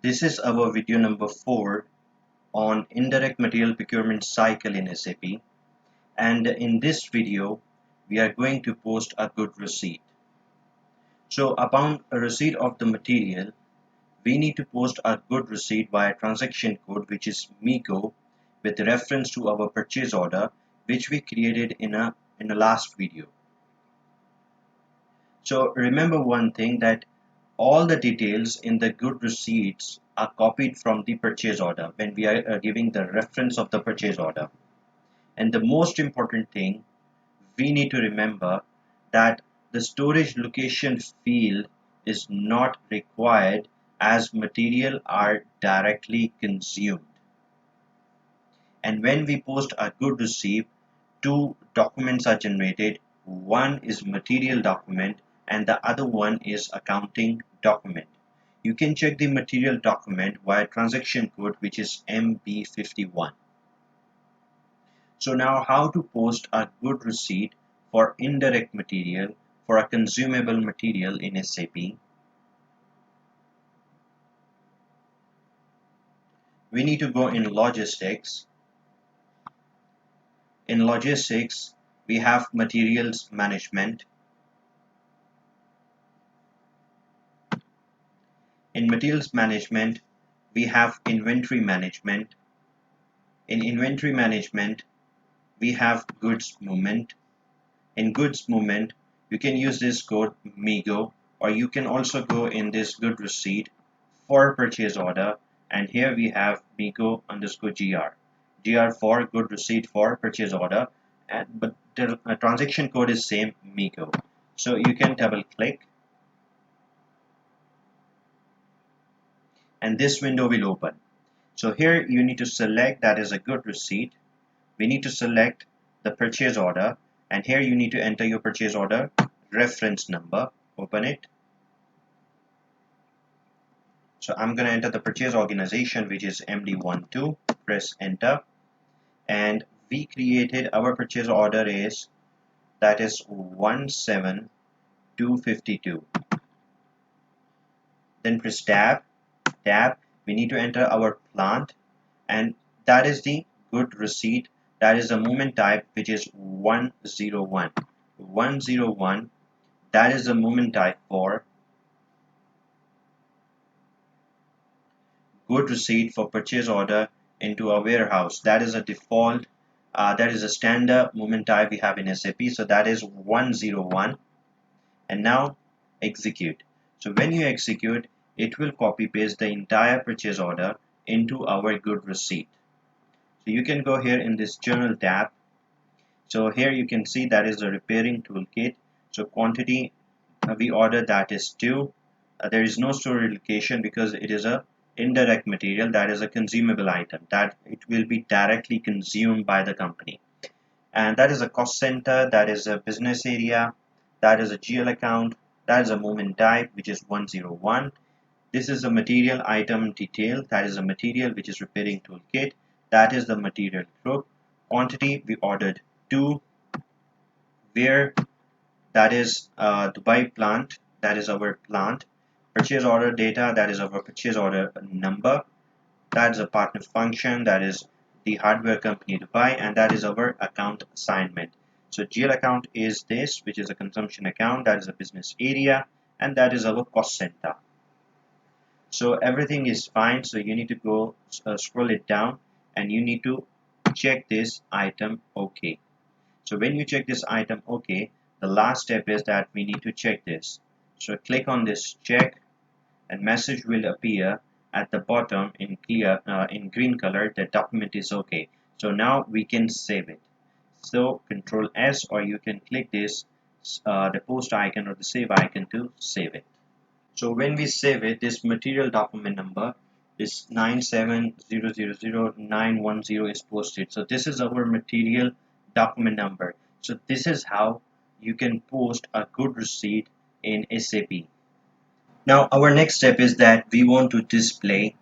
This is our video number 4 on indirect material procurement cycle in SAP, and in this video we are going to post a good receipt. So upon a receipt of the material, we need to post a good receipt via transaction code, which is MIGO, with reference to our purchase order which we created in a last video. So remember one thing, that all the details in the good receipts are copied from the purchase order when we are giving the reference of the purchase order. And the most important thing, we need to remember that the storage location field is not required as material are directly consumed. And when we post a good receipt, two documents are generated. One is material document and the other one is accounting document. You can check the material document via transaction code, which is MB51. So now, how to post a good receipt for indirect material, for a consumable material in SAP. We need to go in logistics. In logistics, we have materials management. In materials management, we have inventory management. In inventory management, we have goods movement. In goods movement, you can use this code MIGO, or you can also go in this good receipt for purchase order, and here we have MIGO underscore GR for good receipt for purchase order, but the transaction code is same, MIGO. So you can double click and this window will open. So here you need to select that is a good receipt. We need to select the purchase order, and here you need to enter your purchase order reference number. Open it. So I'm going to enter the purchase organization, which is MD12. Press enter, and we created our purchase order is 17252. Then press tab. We need to enter our plant, and that is the good receipt. That is the movement type, which is 101. That is the movement type for good receipt for purchase order into a warehouse. That is a default, that is a standard movement type we have in SAP. So that is 101. And now execute. So when you execute, it will copy paste the entire purchase order into our good receipt. So you can go here in this journal tab. So here you can see that is the repairing toolkit. So quantity we order, that is 2. There is no storage location because it is a indirect material, that is a consumable item that it will be directly consumed by the company. And that is a cost center, that is a business area, that is a GL account, that is a movement type, which is 101. This is a material item detail, that is a material which is repairing toolkit, that is the material group. Quantity we ordered 2. Where, that is Dubai plant, that is our plant. Purchase order data, that is our purchase order number. That is a partner function, that is the hardware company Dubai, and that is our account assignment. So GL account is this, which is a consumption account, that is a business area, and that is our cost center. So everything is fine. So you need to go scroll it down, and you need to check this item OK. So when you check this item OK, the last step is that we need to check this. So click on this check, and message will appear at the bottom in clear in green color. The document is OK. So now we can save it. So Control S, or you can click this the post icon or the save icon to save it. So when we save it, this material document number is 970000910 is posted. So this is our material document number. So this is how you can post a good receipt in SAP. Now our next step is that we want to display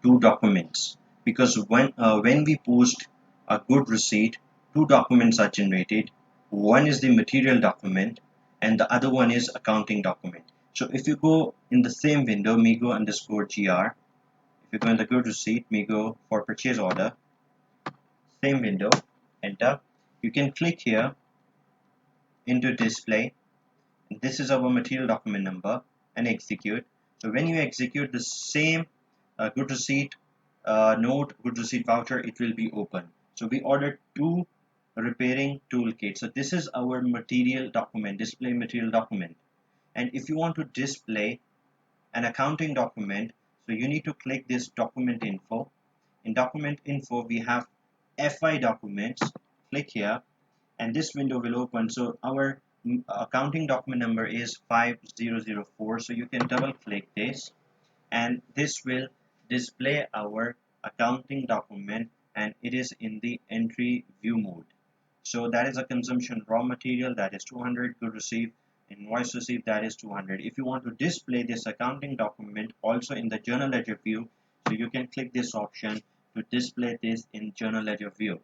two documents, because when we post a good receipt, two documents are generated. One is the material document and the other one is accounting document. So if you go in the same window, MIGO underscore GR, we go in the good receipt, we go for purchase order, same window, enter. You can click here into display. This is our material document number, and execute. So when you execute the same good receipt note, good receipt voucher, it will be open. So we ordered 2 repairing toolkits. So this is our material document, display material document. And if you want to display an accounting document, so you need to click this document info. In document info we have FI documents. Click here and this window will open. So our accounting document number is 5004. So you can double click this and this will display our accounting document, and it is in the entry view mode. So that is a consumption raw material, that is 200, good received, invoice received, that is 200. If you want to display this accounting document also in the journal ledger view, so you can click this option to display this in journal ledger view.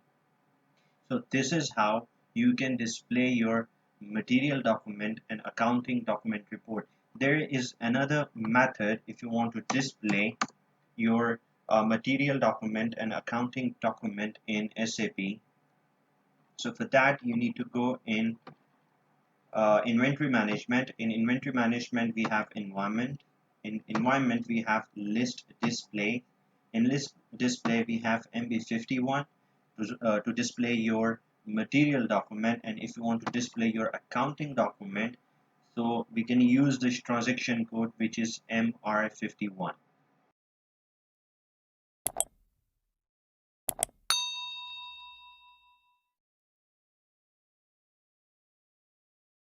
So this is how you can display your material document and accounting document report. There is another method if you want to display your material document and accounting document in SAP. So for that you need to go in inventory management. In inventory management we have environment. In environment we have list display. In list display we have MB51 to display your material document, and if you want to display your accounting document, so we can use this transaction code which is MR51.